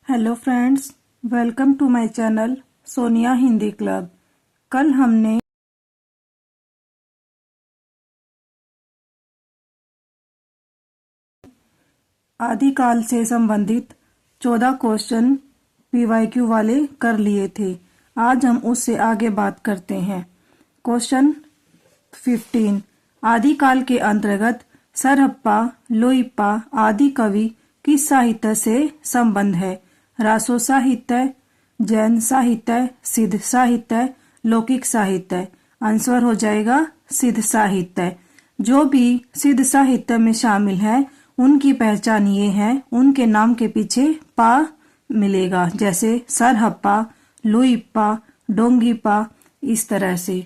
Hello friends, welcome to my channel Sonia Hindi club. कल हमने आदिकाल से संबंधित 14 क्वेश्चन पीवाईक्यू वाले कर लिए थे। आज हम उससे आगे बात करते हैं। क्वेश्चन 15, आदिकाल के अंतर्गत सरहप्पा, लोइप्पा आदि कवि किस साहित्य से संबंध है? रासो साहित्य, जैन साहित्य, सिद्ध साहित्य, लौकिक साहित्य। आंसर हो जाएगा सिद्ध साहित्य। जो भी सिद्ध साहित्य में शामिल है उनकी पहचान ये है, उनके नाम के पीछे पा मिलेगा, जैसे सरहप्पा, लोइप्पा, डोंगीप्पा, इस तरह से।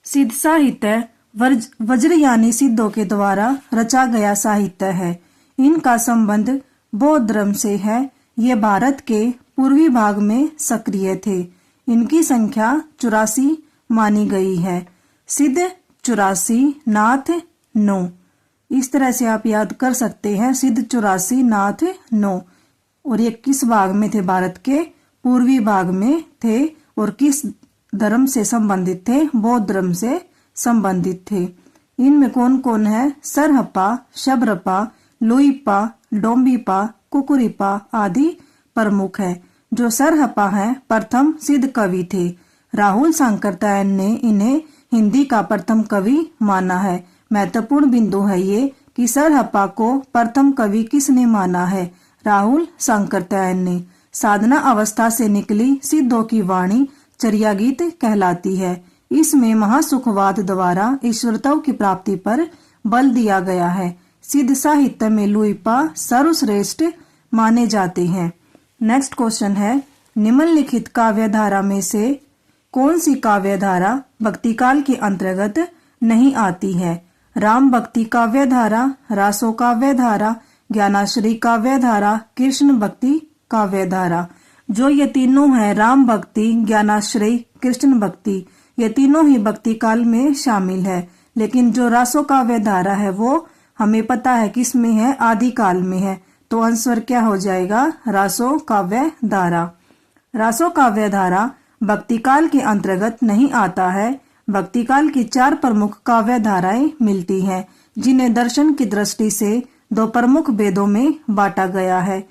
सिद्ध साहित्य वज्र यानी सिद्धों के द्वारा रचा गया साहित्य है। इनका संबंध बौद्ध धर्म से है। ये भारत के पूर्वी भाग में सक्रिय थे। इनकी संख्या 84 मानी गई है। सिद्ध 84, नाथ 9। इस तरह से आप याद कर सकते हैं, सिद्ध 84, नाथ 9। और ये किस भाग में थे? भारत के पूर्वी भाग में थे। और किस धर्म से संबंधित थे? बौद्ध धर्म से संबंधित थे। इनमें कौन कौन है? सरहप्पा, शबरप्पा, लोइप्पा, डोंबिप्पा, कुकुरिप्पा आदि प्रमुख है। जो सरहप्पा है प्रथम सिद्ध कवि थे। राहुल सांकरतायन ने इन्हें हिंदी का प्रथम कवि माना है। महत्वपूर्ण बिंदु है ये कि सरहप्पा को प्रथम कवि किसने माना है? राहुल सांकरतायन ने। साधना अवस्था से निकली सिद्धों की वाणी चर्या गीत कहलाती है। इसमें महासुखवाद द्वारा ईश्वरत्व की प्राप्ति पर बल दिया गया है। सिद्ध साहित्य में लोइप्पा सर्वश्रेष्ठ माने जाते हैं। नेक्स्ट क्वेश्चन है, निम्नलिखित काव्य धारा में से कौन सी काव्य धारा भक्ति काल के अंतर्गत नहीं आती है? राम भक्ति काव्य धारा, रासो काव्य धारा, ज्ञानाश्रयी काव्य धारा, कृष्ण भक्ति काव्य धारा। जो ये तीनों है, राम भक्ति, ज्ञानाश्रयी, कृष्ण भक्ति, ये तीनों ही भक्ति काल में शामिल है। लेकिन जो रासो काव्य धारा है वो हमें पता है किस में है? आदिकाल में है। तो आंसर क्या हो जाएगा? रासो काव्य धारा। रासो काव्य धारा भक्ति काल के अंतर्गत नहीं आता है। भक्ति काल की 4 प्रमुख काव्य धाराएं मिलती हैं, जिन्हें दर्शन की दृष्टि से 2 प्रमुख भेदों में बांटा गया है।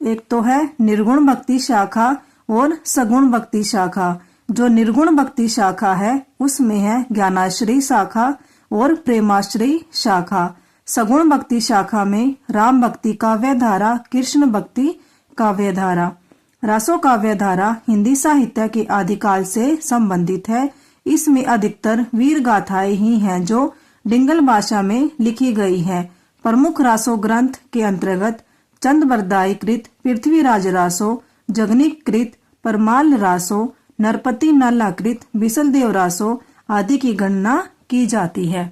एक तो है निर्गुण भक्ति शाखा और सगुण भक्ति शाखा। जो निर्गुण भक्ति शाखा है उसमें है ज्ञानाश्रयी शाखा और प्रेमाश्रयी शाखा। सगुण भक्ति शाखा में राम भक्ति काव्य धारा, कृष्ण भक्ति काव्य धारा। रासो काव्य धारा हिंदी साहित्य के आदिकाल से संबंधित है। इसमें अधिकतर वीर गाथाएं ही हैं जो डिंगल भाषा में लिखी गई है। प्रमुख रासो ग्रंथ के अंतर्गत चंद बरदाई कृत पृथ्वीराज रासो, जगनिक कृत परमाल रासो, नरपति नल्ला कृत बिसलदेव रासो आदि की गणना की जाती है।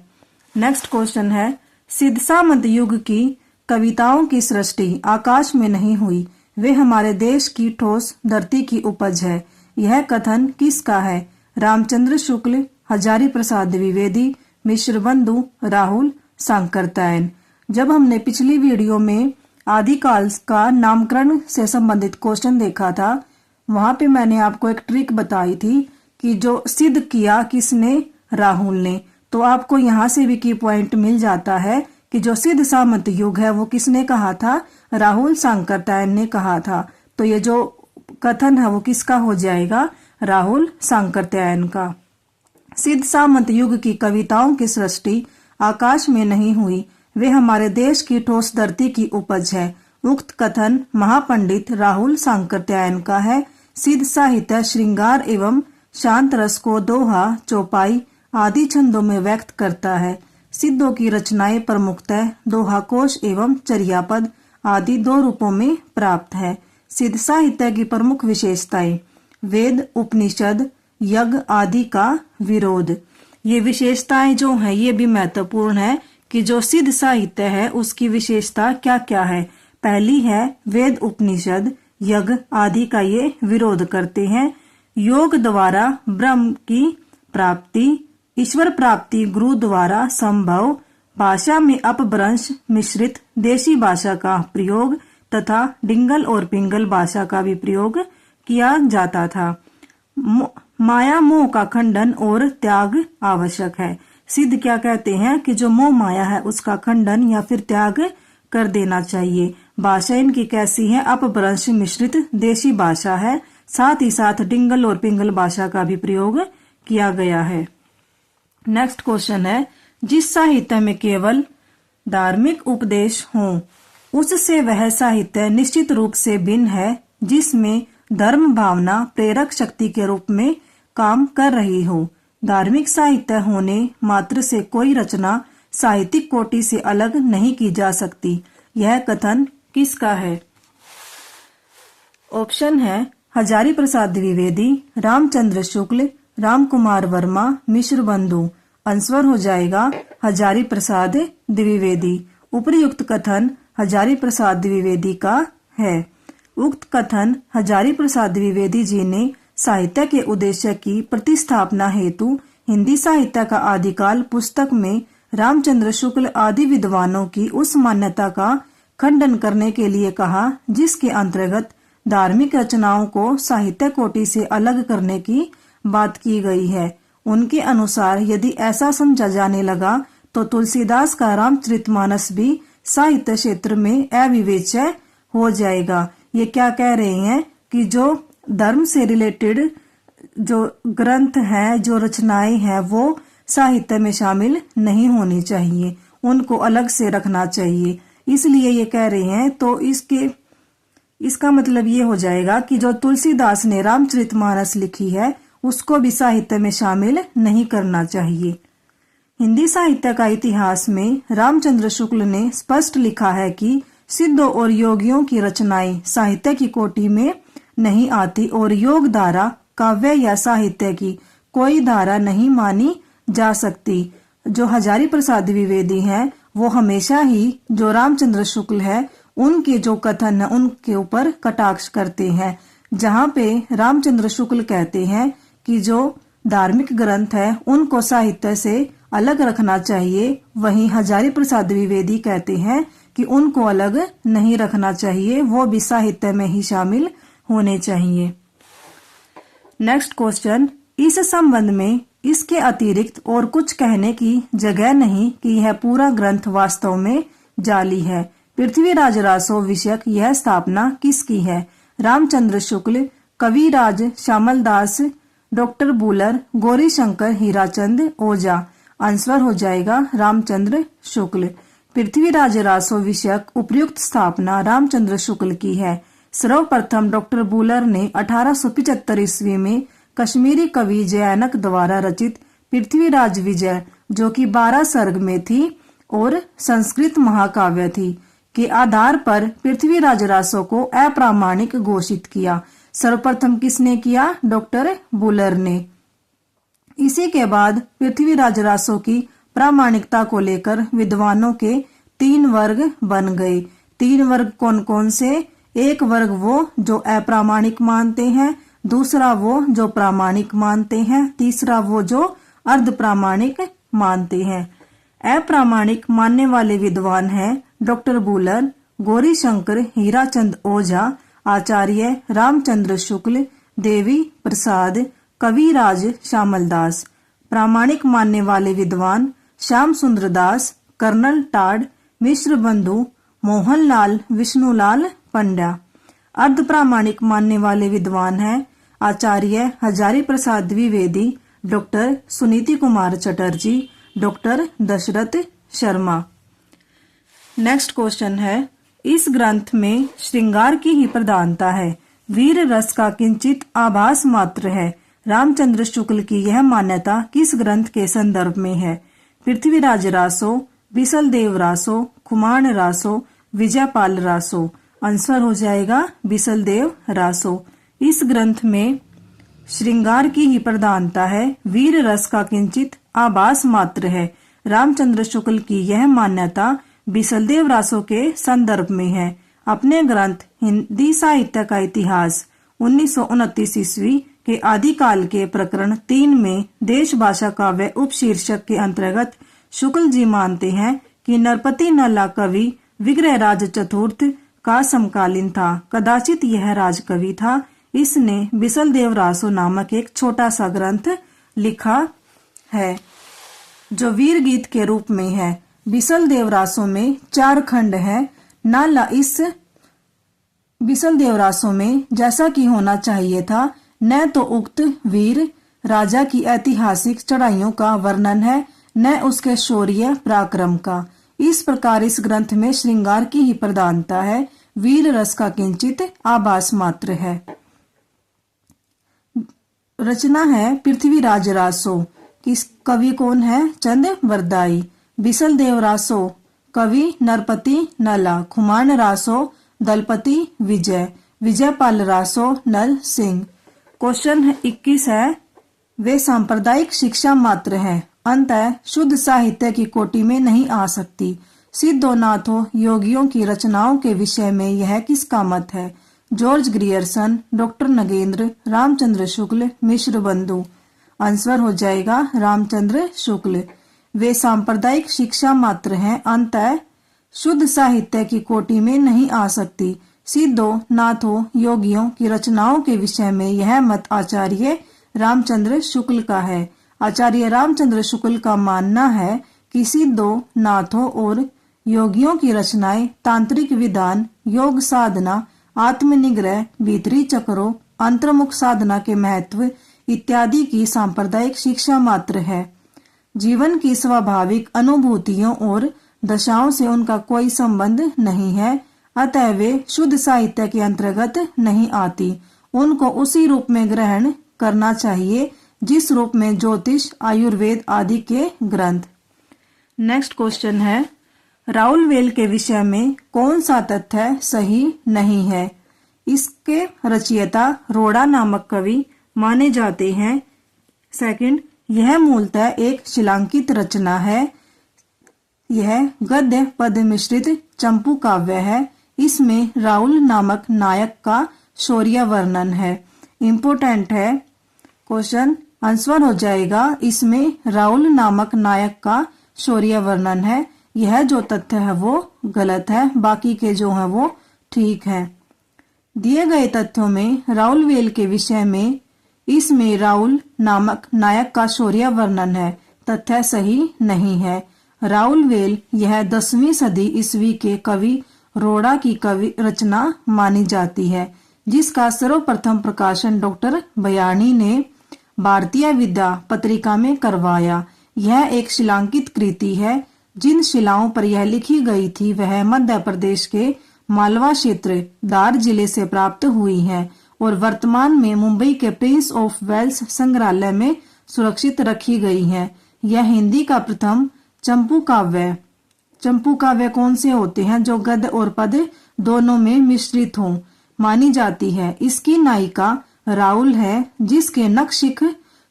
नेक्स्ट क्वेश्चन है, सिद्ध सामंत युग की कविताओं की सृष्टि आकाश में नहीं हुई, वे हमारे देश की ठोस धरती की उपज है। यह कथन किसका है? रामचंद्र शुक्ल, हजारी प्रसाद द्विवेदी, मिश्र बंधु, राहुल सांकरतायन। जब हमने पिछली वीडियो में आदिकाल का नामकरण से संबंधित क्वेश्चन देखा था, वहां पे मैंने आपको एक ट्रिक बताई थी कि जो सिद्ध किया किसने? राहुल ने। तो आपको यहाँ से भी की पॉइंट मिल जाता है कि जो सिद्ध सामंत युग है वो किसने कहा था? राहुल सांकरतायन ने कहा था। तो ये जो कथन है वो किसका हो जाएगा? राहुल सांकरतायन का। सिद्ध सामंत युग की कविताओं की सृष्टि आकाश में नहीं हुई, वे हमारे देश की ठोस धरती की उपज है। उक्त कथन महापंडित राहुल सांकरतायन का है। सिद्ध साहित्य श्रृंगार एवं शांत रस को दोहा, चौपाई आदि छंदों में व्यक्त करता है। सिद्धों की रचनाएं प्रमुखतः दोहाकोश एवं चर्यापद आदि 2 रूपों में प्राप्त है। सिद्ध साहित्य की प्रमुख विशेषताएं: वेद, उपनिषद, यज्ञ आदि का विरोध। ये विशेषताएं जो हैं ये भी महत्वपूर्ण है कि जो सिद्ध साहित्य है उसकी विशेषता क्या क्या है। पहली है वेद, उपनिषद, यज्ञ आदि का ये विरोध करते हैं। योग द्वारा ब्रह्म की प्राप्ति, ईश्वर प्राप्ति गुरु द्वारा संभव, भाषा में अपभ्रंश, मिश्रित देशी भाषा का प्रयोग तथा डिंगल और पिंगल भाषा का भी प्रयोग किया जाता था। माया मोह का खंडन और त्याग आवश्यक है। सिद्ध क्या कहते हैं कि जो मोह माया है उसका खंडन या फिर त्याग कर देना चाहिए। भाषा इनकी कैसी है? अपभ्रंश मिश्रित देशी भाषा है। साथ ही साथ डिंगल और पिंगल भाषा का भी प्रयोग किया गया है। नेक्स्ट क्वेश्चन है, जिस साहित्य में केवल धार्मिक उपदेश हो उससे वह साहित्य निश्चित रूप से भिन्न है जिसमें धर्म भावना प्रेरक शक्ति के रूप में काम कर रही हो। धार्मिक साहित्य होने मात्र से कोई रचना साहित्यिक कोटि से अलग नहीं की जा सकती। यह कथन किसका है? ऑप्शन है हजारी प्रसाद द्विवेदी, रामचंद्र शुक्ल, राम कुमार वर्मा, मिश्र बंधु। आंसर हो जाएगा हजारी प्रसाद द्विवेदी। उपयुक्त कथन हजारी प्रसाद द्विवेदी का है। उक्त कथन हजारी प्रसाद द्विवेदी जी ने साहित्य के उद्देश्य की प्रतिस्थापना हेतु हिंदी साहित्य का आदिकाल पुस्तक में रामचंद्र शुक्ल आदि विद्वानों की उस मान्यता का खंडन करने के लिए कहा जिसके अंतर्गत धार्मिक रचनाओं को साहित्य कोटि से अलग करने की बात की गई है। उनके अनुसार यदि ऐसा समझा जाने लगा तो तुलसीदास का रामचरितमानस भी साहित्य क्षेत्र में अविवेच्य हो जाएगा। ये क्या कह रहे हैं कि जो धर्म से रिलेटेड जो ग्रंथ हैं, जो रचनाएं हैं, वो साहित्य में शामिल नहीं होनी चाहिए, उनको अलग से रखना चाहिए, इसलिए ये कह रहे हैं। तो इसका मतलब ये हो जाएगा कि जो तुलसीदास ने रामचरितमानस लिखी है उसको भी साहित्य में शामिल नहीं करना चाहिए। हिंदी साहित्य का इतिहास में रामचंद्र शुक्ल ने स्पष्ट लिखा है कि सिद्धों और योगियों की रचनाएं साहित्य की कोटि में नहीं आती और योग धारा काव्य या साहित्य की कोई धारा नहीं मानी जा सकती। जो हजारी प्रसाद द्विवेदी हैं वो हमेशा ही जो रामचंद्र शुक्ल है उनके जो कथन है उनके ऊपर कटाक्ष करते हैं। जहाँ पे रामचंद्र शुक्ल कहते हैं कि जो धार्मिक ग्रंथ है उनको साहित्य से अलग रखना चाहिए, वहीं हजारी प्रसाद द्विवेदी कहते हैं कि उनको अलग नहीं रखना चाहिए, वो भी साहित्य में ही शामिल होने चाहिए। नेक्स्ट क्वेश्चन, इस संबंध में इसके अतिरिक्त और कुछ कहने की जगह नहीं कि यह पूरा ग्रंथ वास्तव में जाली है। पृथ्वीराज रासो विषयक यह स्थापना किसकी है? रामचंद्र शुक्ल, कविराज श्यामलदास, डॉक्टर बुलर, गौरी शंकर हीराचंद ओझा। आंसर हो जाएगा रामचंद्र शुक्ल। पृथ्वीराज रासो विषयक उपयुक्त स्थापना रामचंद्र शुक्ल की है। सर्वप्रथम डॉक्टर बुलर ने 1875 ईस्वी में कश्मीरी कवि जयानक द्वारा रचित पृथ्वीराज विजय, जो कि 12 सर्ग में थी और संस्कृत महाकाव्य थी, के आधार पर पृथ्वीराज रासो को अप्रामाणिक घोषित किया। सर्वप्रथम किसने किया? डॉक्टर बुलर ने। इसी के बाद पृथ्वीराज रासो की प्रामाणिकता को लेकर विद्वानों के 3 वर्ग बन गए। 3 वर्ग कौन कौन से? एक वर्ग वो जो अप्रामाणिक मानते हैं, दूसरा वो जो प्रामाणिक मानते हैं, तीसरा वो जो अर्ध प्रामाणिक मानते हैं। अप्रामाणिक मानने वाले विद्वान हैं डॉक्टर बुलर, गौरी शंकर हीराचंद ओझा, आचार्य रामचंद्र शुक्ल, देवी प्रसाद, कविराज श्यामलदास। प्रामाणिक मानने वाले विद्वान श्याम सुंदर दास, कर्नल टाड, मिश्र बंधु, मोहनलाल विष्णुलाल पंड्या। अर्ध प्रामाणिक मानने वाले विद्वान हैं Acharya Hazari Prasad Dwivedi, doctor Suniti Kumar Chatterjee, doctor Dashrath Sharma. Next question है, इस ग्रंथ में श्रृंगार की ही प्रधानता है, वीर रस का किंचित आभास मात्र है। रामचंद्र शुक्ल की यह मान्यता किस ग्रंथ के संदर्भ में है? पृथ्वीराज रासो, बिसलदेव रासो, खुमान रासो, विजयपाल रासो। आंसर हो जाएगा बिसलदेव रासो। इस ग्रंथ में श्रृंगार की ही प्रधानता है, वीर रस का किंचित आभास मात्र है। रामचंद्र शुक्ल की यह मान्यता बिसलदेव रासो के संदर्भ में है। अपने ग्रंथ हिंदी साहित्य का इतिहास 1929 ईस्वी के आदिकाल के प्रकरण 3 में देश भाषा काव्य उपशीर्षक के अंतर्गत शुक्ल जी मानते हैं कि नरपति नल्ला कवि विग्रहराज चतुर्थ का समकालीन था। कदाचित यह राजकवि था। इसने बिसल देव रासो नामक एक छोटा सा ग्रंथ लिखा है जो वीर गीत के रूप में है। बिसल देव रासो में 4 खंड है। नाला इस बिसल देव रासो में जैसा कि होना चाहिए था, न तो उक्त वीर राजा की ऐतिहासिक चढ़ाइयों का वर्णन है, न उसके शौर्य पराक्रम का। इस प्रकार इस ग्रंथ में श्रृंगार की ही प्रधानता है, वीर रस का किंचित आभास मात्र है। रचना है पृथ्वीराज रासो। किस कवि कौन है? चंद वरदाई। बिसल देव रासो कवि नरपति नला। खुमान रासो दलपति विजय। विजयपाल रासो नल सिंह। क्वेश्चन 21 है, वे सांप्रदायिक शिक्षा मात्र है, अंतः शुद्ध साहित्य की कोटि में नहीं आ सकती। सिद्धोनाथों योगियों की रचनाओं के विषय में यह किसका मत है? George Grierson, doctor Nagendra, Ramchandra Shukla, Mishra Bandhu. Answer हो जाएगा रामचंद्र शुक्ल। वे सांप्रदायिक शिक्षा मात्र हैं, अंतः शुद्ध साहित्य की कोटि में नहीं आ सकती। सिद्धों नाथों योगियों की रचनाओं के विषय में यह मत आचार्य रामचंद्र शुक्ल का है। आचार्य रामचंद्र शुक्ल का मानना है कि सिद्धों नाथों और योगियों की रचनाएं तांत्रिक विधान, योग साधना, आत्मनिग्रह, भीतरी चक्रों, अंतर्मुख साधना के महत्व इत्यादि की सांप्रदायिक शिक्षा मात्र है। जीवन की स्वाभाविक अनुभूतियों और दशाओं से उनका कोई संबंध नहीं है, अतः वे शुद्ध साहित्य के अंतर्गत नहीं आती। उनको उसी रूप में ग्रहण करना चाहिए जिस रूप में ज्योतिष, आयुर्वेद आदि के ग्रंथ। नेक्स्ट क्वेश्चन है, राउलवेल के विषय में कौन सा तथ्य सही नहीं है? इसके रचयिता रोड़ा नामक कवि माने जाते हैं। सेकंड, यह मूलतः एक शिलांकित रचना है। यह गद्य पद मिश्रित चंपू काव्य है। इसमें राउल नामक नायक का शौर्य वर्णन है। इम्पोर्टेंट है क्वेश्चन, आंसर हो जाएगा इसमें राउल नामक नायक का शौर्य वर्णन है। यह जो तथ्य है वो गलत है, बाकी के जो है वो ठीक है। दिए गए तथ्यों में राउलवेल के विषय में इसमें राउल नामक नायक का शौर्य वर्णन है, तथ्य सही नहीं है। राउलवेल यह 10वीं सदी ईस्वी के कवि रोड़ा की कवि रचना मानी जाती है, जिसका सर्वप्रथम प्रकाशन डॉक्टर बयानी ने भारतीय विद्या पत्रिका में करवाया। यह एक शिलांकित कृति है। जिन शिलाओं पर यह लिखी गई थी वह मध्य प्रदेश के मालवा क्षेत्र दार जिले से प्राप्त हुई है और वर्तमान में मुंबई के प्रिंस ऑफ वेल्स संग्रहालय में सुरक्षित रखी गई है। यह हिंदी का प्रथम चंपू काव्य। चंपू काव्य कौन से होते हैं? जो गद्य और पद दोनों में मिश्रित हों मानी जाती है। इसकी नायिका राउल है, जिसके नक्शिक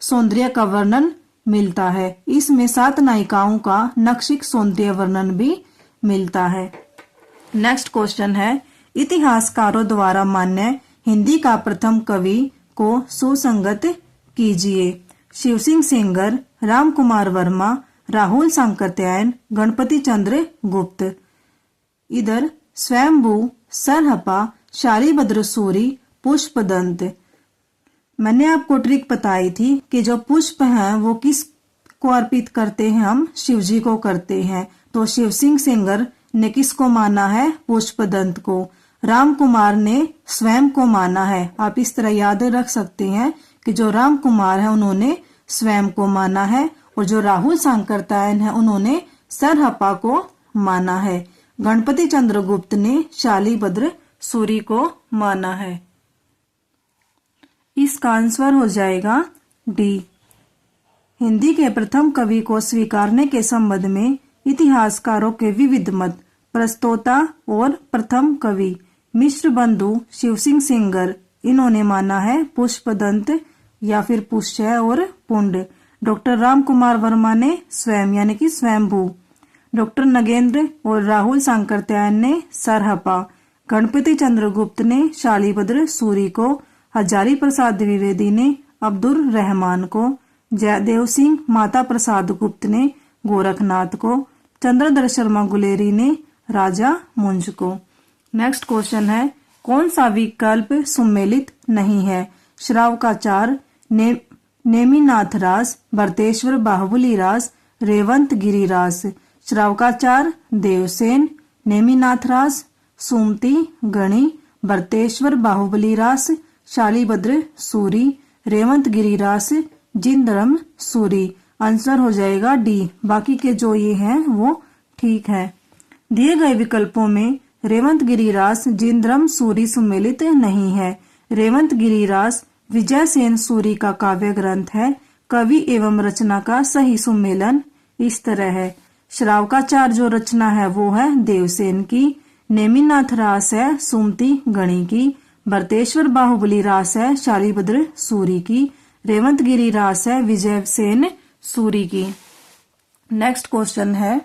सौंदर्य का वर्णन मिलता है। इसमें 7 नायिकाओं का नक्शिक सौंदर्य वर्णन भी मिलता है। नेक्स्ट क्वेश्चन है, इतिहासकारों द्वारा मान्य हिंदी का प्रथम कवि को सुसंगत कीजिए। शिव सिंह सेंगर, राम कुमार वर्मा, राहुल सांकृत्यायन, गणपति चंद्र गुप्त। इधर स्वयंभू, सरहपा, शालिभद्र सूरी, पुष्पदंत। मैंने आपको ट्रिक बताई थी कि जो पुष्प हैं वो किस को अर्पित करते हैं? हम शिव जी को करते हैं। तो शिव सिंह सेंगर ने किसको माना है? पुष्पदंत को। राम कुमार ने स्वयं को माना है। आप इस तरह याद रख सकते हैं कि जो राम कुमार है उन्होंने स्वयं को माना है और जो राहुल सांकृत्यायन है उन्होंने सरहपा को माना है। गणपति चंद्र गुप्त ने शालिभद्र सूरी को माना है। इसका आंसर हो जाएगा डी। हिंदी के प्रथम कवि को स्वीकारने के संबंध में इतिहासकारों के विविध मत। प्रस्तोता और प्रथम कवि मिश्र बंधु, शिव सिंह सेंगर, इन्होंने माना है पुष्पदंत या फिर पुष्य और पुंड। डॉक्टर राम कुमार वर्मा ने स्वयं यानी कि स्वयंभू। डॉक्टर नगेंद्र और राहुल सांकृत्यायन ने सरहपा। गणपति चंद्र गुप्त ने शालिभद्र सूरी को। हजारी प्रसाद द्विवेदी ने अब्दुल रहमान को। जयदेव सिंह माता प्रसाद गुप्त ने गोरखनाथ को। चंद्रधर शर्मा गुलेरी ने राजा मुंज को। नेक्स्ट क्वेश्चन है, कौन सा विकल्प सम्मिलित नहीं है? श्रावकाचार, नेमिनाथ रास, भरतेश्वर बाहुबली रास, रेवंत गिरी रास। श्रावकाचार, देवसेन, नेमिनाथ रास, सुमति गणी, भरतेश्वर बाहुबली रास, शालीभद्र सूरी, रेवंत गिरी रास, जिंदरम सूरी। आंसर हो जाएगा डी। बाकी के जो ये हैं वो ठीक है। दिए गए विकल्पों में रेवंत गिरी रास, जिंदरम सूरी सम्मिलित नहीं है। रेवंत गिरी रास विजय सेन सूरी का काव्य ग्रंथ है। कवि एवं रचना का सही सम्मेलन इस तरह है। श्रावकाचार जो रचना है वो है देवसेन की। नेमिनाथ रास है सुमति गणी की। भरतेश्वर बाहुबली रास है शालीभद्र सूरी की। रेवंत गिरी रास है विजय सेन सूरी की। नेक्स्ट क्वेश्चन है,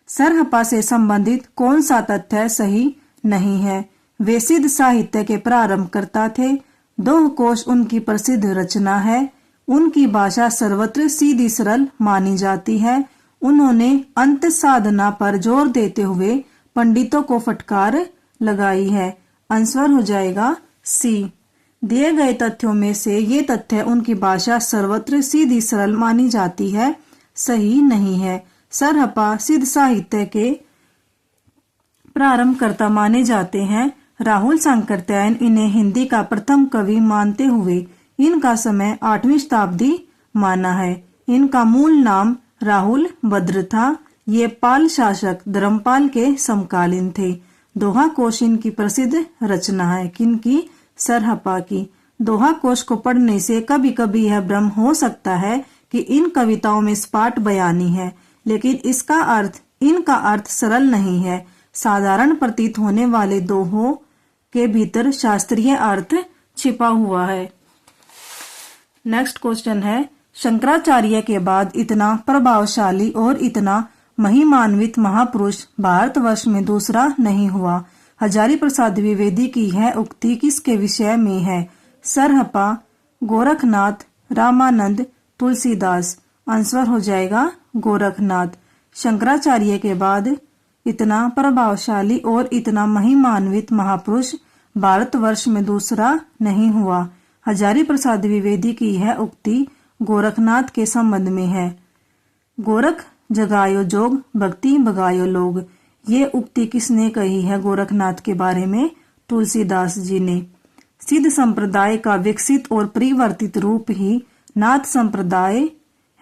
सरहपा से संबंधित कौन सा तथ्य सही नहीं है? वे सिद्ध साहित्य के प्रारंभकर्ता थे। दोह कोश उनकी प्रसिद्ध रचना है। उनकी भाषा सर्वत्र सीधी सरल मानी जाती है। उन्होंने अंत साधना पर जोर देते हुए पंडितों को फटकार लगाई है। आंसर हो जाएगा सी। दिए गए तथ्यों में से ये तथ्य उनकी भाषा सर्वत्र सीधी सरल मानी जाती है सही नहीं है। सरहपा सिद्ध साहित्य के प्रारंभकर्ता माने जाते हैं। राहुल सांकृत्यायन इन्हें हिंदी का प्रथम कवि मानते हुए इनका समय 8वीं शताब्दी माना है। इनका मूल नाम राहुल भद्र था। ये पाल शासक धर्मपाल के समकालीन थे। दोहा कोश इनकी प्रसिद्ध रचना है। किनकी? सरहपा की। दोहा कोश को पढ़ने से कभी कभी यह भ्रम हो सकता है कि इन कविताओं में सपाट बयानी है, लेकिन इनका अर्थ सरल नहीं है। साधारण प्रतीत होने वाले दोहों के भीतर शास्त्रीय अर्थ छिपा हुआ है। नेक्स्ट क्वेश्चन है, शंकराचार्य के बाद इतना प्रभावशाली और इतना महिमान्वित महापुरुष भारतवर्ष में दूसरा नहीं हुआ। हजारी प्रसाद द्विवेदी की यह उक्ति किसके विषय में है? सरहपा, गोरखनाथ, रामानंद, तुलसीदास। आंसर हो जाएगा गोरखनाथ। शंकराचार्य के बाद इतना प्रभावशाली और इतना महिमान्वित महापुरुष भारतवर्ष में दूसरा नहीं हुआ। हजारी प्रसाद द्विवेदी की यह उक्ति गोरखनाथ के संबंध में है। गोरख जगायो जोग, भक्ति भगायो लोग। ये उक्ति किसने कही है गोरखनाथ के बारे में? तुलसीदास जी ने। सिद्ध संप्रदाय का विकसित और परिवर्तित रूप ही नाथ संप्रदाय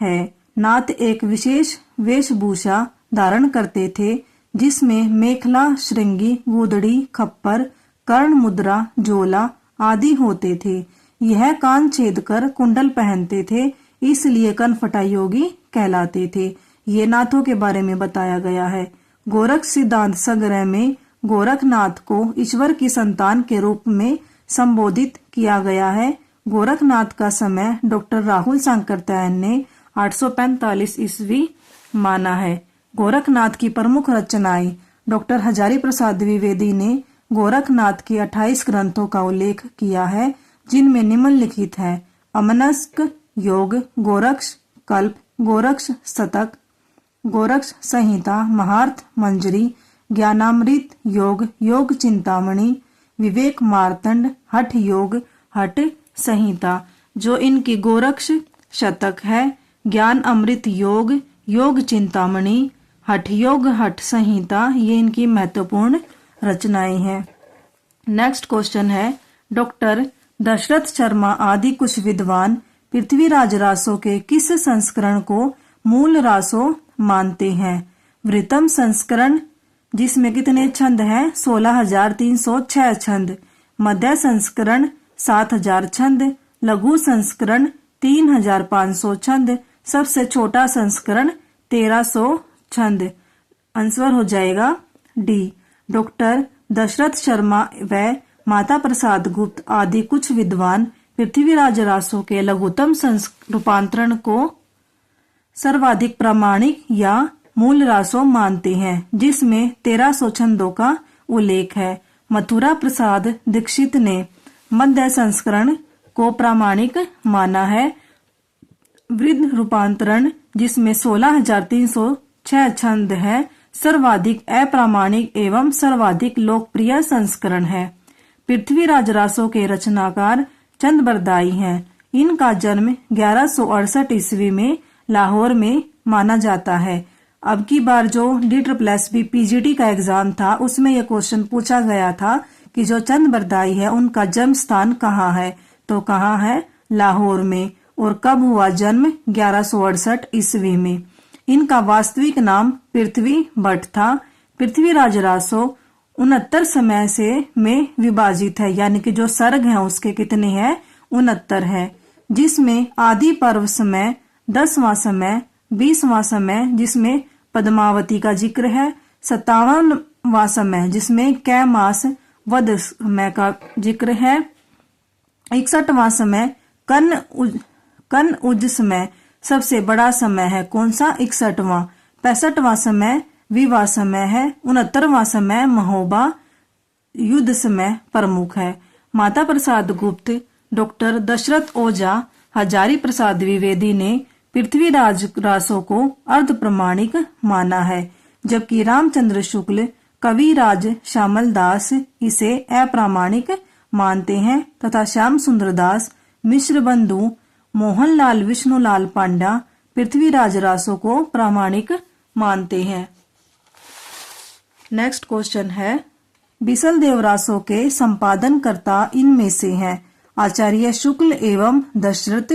है। नाथ एक विशेष वेशभूषा धारण करते थे, जिसमें मेखला, श्रृंगी, गुदड़ी, खप्पर, कर्ण मुद्रा, झोला आदि होते थे। यह कान छेद कर कुंडल पहनते थे, इसलिए कनफटा योगी कहलाते थे। ये नाथों के बारे में बताया गया है। गोरख सिद्धांत संग्रह में गोरखनाथ को ईश्वर की संतान के रूप में संबोधित किया गया है। गोरखनाथ का समय डॉक्टर राहुल सांकृत्यायन ने 845 ईस्वी माना है। गोरखनाथ की प्रमुख रचनाएं डॉक्टर हजारी प्रसाद द्विवेदी ने गोरखनाथ के 28 ग्रंथों का उल्लेख किया है, जिनमें निम्नलिखित है: अमनस्क योग, गोरक्ष कल्प, गोरक्ष शतक, गोरक्ष संहिता, महार्थ मंजरी, ज्ञानामृत योग, योग चिंतामणि, विवेक मार्तंड, हठ योग, हठ संहिता। जो इनकी गोरक्ष शतक है, ज्ञान अमृत योग, योग चिंतामणि, हठ योग, हठ संहिता, ये इनकी महत्वपूर्ण रचनाएं हैं। नेक्स्ट क्वेश्चन है, डॉक्टर दशरथ शर्मा आदि कुछ विद्वान पृथ्वीराज रासों के किस संस्करण को मूल रासों मानते हैं? वृतम संस्करण, जिसमें कितने छंद हैं? 16,306 छंद। मध्य संस्करण 7,000 छंद। लघु संस्करण 3,500 छंद। सबसे छोटा संस्करण 1,300 छंद। आंसर हो जाएगा डी। डॉक्टर दशरथ शर्मा व माता प्रसाद गुप्त आदि कुछ विद्वान पृथ्वीराज रासों के लघुतम रूपांतरण को सर्वाधिक प्रामाणिक या मूल रासों मानते हैं, जिसमें 1,300 छंदों का उल्लेख है। मथुरा प्रसाद दीक्षित ने मध्य संस्करण को प्रामाणिक माना है। वृद्ध रूपांतरण, जिसमें 16,306 छंद है, सर्वाधिक अप्रामाणिक एवं सर्वाधिक लोकप्रिय संस्करण है। पृथ्वीराज रासो के रचनाकार चंद बरदाई हैं। इनका जन्म 1168 ईस्वी में लाहौर में माना जाता है। अब की बार जो DSSB PGD का एग्जाम था उसमें यह क्वेश्चन पूछा गया था कि जो चंद बरदाई है उनका जन्म स्थान कहाँ है, तो कहाँ है, लाहौर में। और कब हुआ जन्म, 1168 ईस्वी में। इनका वास्तविक नाम पृथ्वी भट्ट था। पृथ्वीराज रासो 69 समय से में विभाजित है, यानी कि जो सर्ग हैं उसके कितने हैं, 69 है, जिसमें आदि पर्व समय, 10वां समय, 20वां समय जिसमें पद्मावती का जिक्र है, 57वां समय जिसमें कै मास वध समय का जिक्र है, 61वां समय कन उज समय सबसे बड़ा समय है, कौन सा, 61वां। 65वां समय विवाह समय है। 69वां समय महोबा युद्ध समय प्रमुख है। माता प्रसाद गुप्त, डॉक्टर दशरथ ओझा, हजारी प्रसाद द्विवेदी ने पृथ्वीराज रासो को अर्ध प्रमाणिक माना है, जबकि रामचंद्र शुक्ल, कविराज श्यामल दास इसे अप्रामाणिक मानते हैं तथा श्याम सुंदर दास, मिश्र बंधु, मोहनलाल विष्णुलाल पांड्या पृथ्वीराज रासो को प्रामाणिक मानते हैं। नेक्स्ट क्वेश्चन है, बिसलदेव रासो के संपादनकर्ता इनमें से हैं आचार्य शुक्ल एवं दशरथ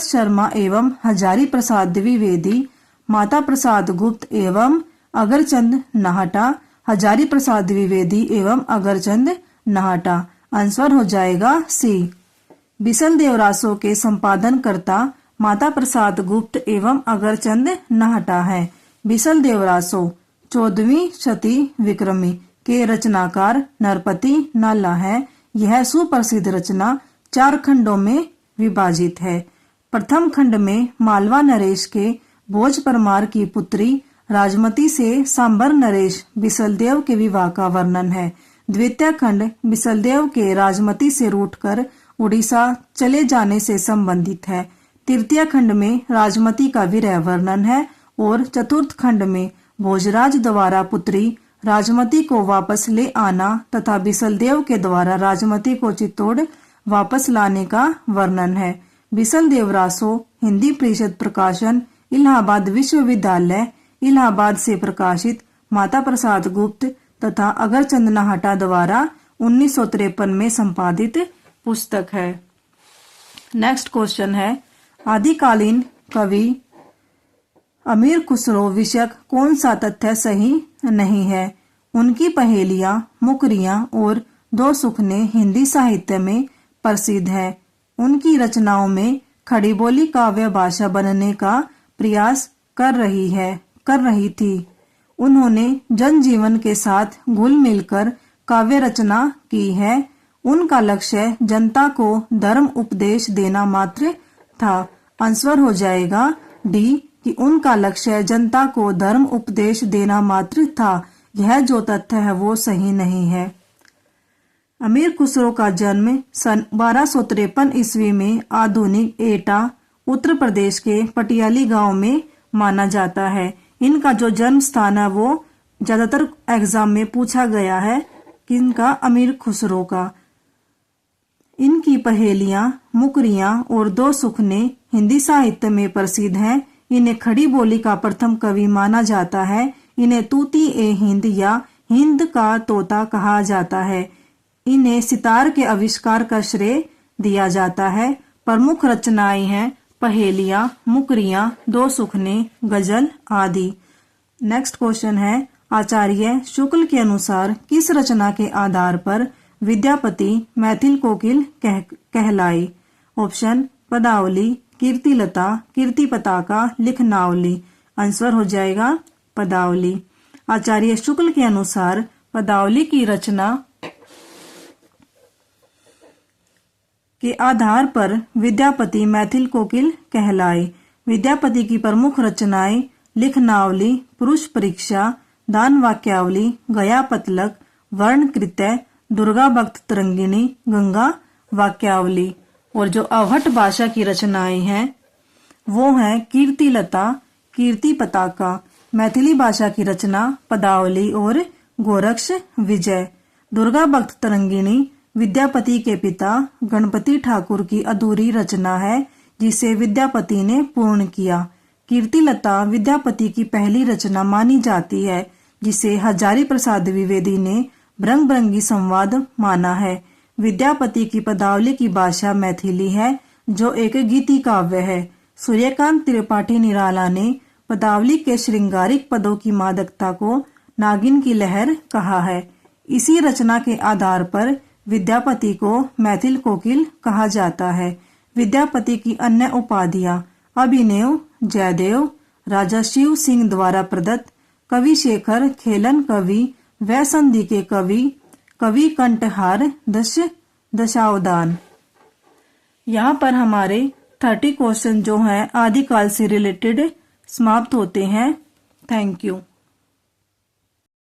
शर्मा एवं हजारी प्रसाद द्विवेदी, माता प्रसाद गुप्त एवं अगरचंद नाहटा, हजारी प्रसाद द्विवेदी एवं अगरचंद नाहटा। आंसर हो जाएगा सी। बिसलदेव रासो के संपादनकर्ता माता प्रसाद गुप्त एवं अगरचंद नाहटा है। बिसलदेव रासो 14वीं शती विक्रमी के रचनाकार नरपति नाला है। यह सुप्रसिद्ध रचना 4 खंडों में विभाजित है। प्रथम खंड में मालवा नरेश के भोज परमार की पुत्री राजमती से सांबर नरेश बिसलदेव के विवाह का वर्णन है। द्वितीय खंड बिसलदेव के राजमती से रूठकर उड़ीसा चले जाने से संबंधित है। तृतीय खंड में राजमती का विरह वर्णन है और चतुर्थ खंड में भोजराज द्वारा पुत्री राजमती को वापस ले आना तथा बिसलदेव के द्वारा राजमती को चित्तौड़ वापस लाने का वर्णन है। बिसलदेव रासो हिंदी परिषद प्रकाशन इलाहाबाद विश्वविद्यालय इलाहाबाद से प्रकाशित माता प्रसाद गुप्त तथा अगरचंद नाहटा द्वारा 1953 में संपादित पुस्तक है। नेक्स्ट क्वेश्चन है, आदिकालीन कवि अमीर खुसरो विषयक कौन सा तथ्य सही नहीं है? उनकी पहेलियां, मुकरियां और दो सुखने हिंदी साहित्य में प्रसिद्ध है। उनकी रचनाओं में खड़ी बोली काव्य भाषा बनने का प्रयास कर रही थी। उन्होंने जनजीवन के साथ घुल मिलकर काव्य रचना की है। उनका लक्ष्य जनता को धर्म उपदेश देना मात्र था। आंसर हो जाएगा डी कि उनका लक्ष्य जनता को धर्म उपदेश देना मात्र था। यह जो तथ्य है वो सही नहीं है। अमीर खुसरो का जन्म सन 1253 ईस्वी में आधुनिक एटा उत्तर प्रदेश के पटियाली गांव में माना जाता है। इनका जो जन्म स्थान है वो ज्यादातर एग्जाम में पूछा गया है कि इनका अमीर खुसरो का। इनकी पहेलियां, मुकरियां और दो सुखने हिंदी साहित्य में प्रसिद्ध हैं। इन्हें खड़ी बोली का प्रथम कवि माना जाता है। इन्हें तूती ए हिंद या हिंद का तोता कहा जाता है। इन्हें सितार के आविष्कार का श्रेय दिया जाता है। प्रमुख रचनाएं हैं पहेलियां, मुकरियां, दो सुखने, गजल आदि। नेक्स्ट क्वेश्चन है, आचार्य शुक्ल के अनुसार किस रचना के आधार पर विद्यापति मैथिल कोकिल कहलाए? ऑप्शन पदावली, कीर्तिलता, कीर्ति पताका, लिखनावली। आंसर हो जाएगा पदावली। आचार्य शुक्ल के अनुसार पदावली की रचना के आधार पर विद्यापति मैथिल कोकिल कहलाए। विद्यापति की प्रमुख रचनाएं लिखनावली, पुरुष परीक्षा, दान वाक्यावली, गया पतलक, वर्ण कृत्य, दुर्गा भक्त तरंगिणी, गंगा वाक्यावली। और जो अवहट भाषा की रचनाएं हैं वो हैं कीर्तिलता, कीर्ति पताका। मैथिली भाषा की रचना पदावली और गोरक्ष विजय। दुर्गा भक्त तरंगिणी विद्यापति के पिता गणपति ठाकुर की अधूरी रचना है जिसे विद्यापति ने पूर्ण किया। कीर्तिलता विद्यापति की पहली रचना मानी जाती है जिसे हजारी प्रसाद द्विवेदी ने रंग बिरंगी संवाद माना है। विद्यापति की पदावली की भाषा मैथिली है जो एक गीति काव्य है। सूर्यकांत त्रिपाठी निराला ने पदावली के श्रृंगारिक पदों की मादकता को नागिन की लहर कहा है। इसी रचना के आधार पर विद्यापति को मैथिल कोकिल कहा जाता है। विद्यापति की अन्य उपाधियां अभिनव, जयदेव, राजा शिव सिंह द्वारा प्रदत्त, कवि शेखर, खेलन कवि, वैसंधि के कवि, कवि कंठहार, दशावदान। यहाँ पर हमारे 30 क्वेश्चन जो हैं आदिकाल से रिलेटेड समाप्त होते हैं। Thank you.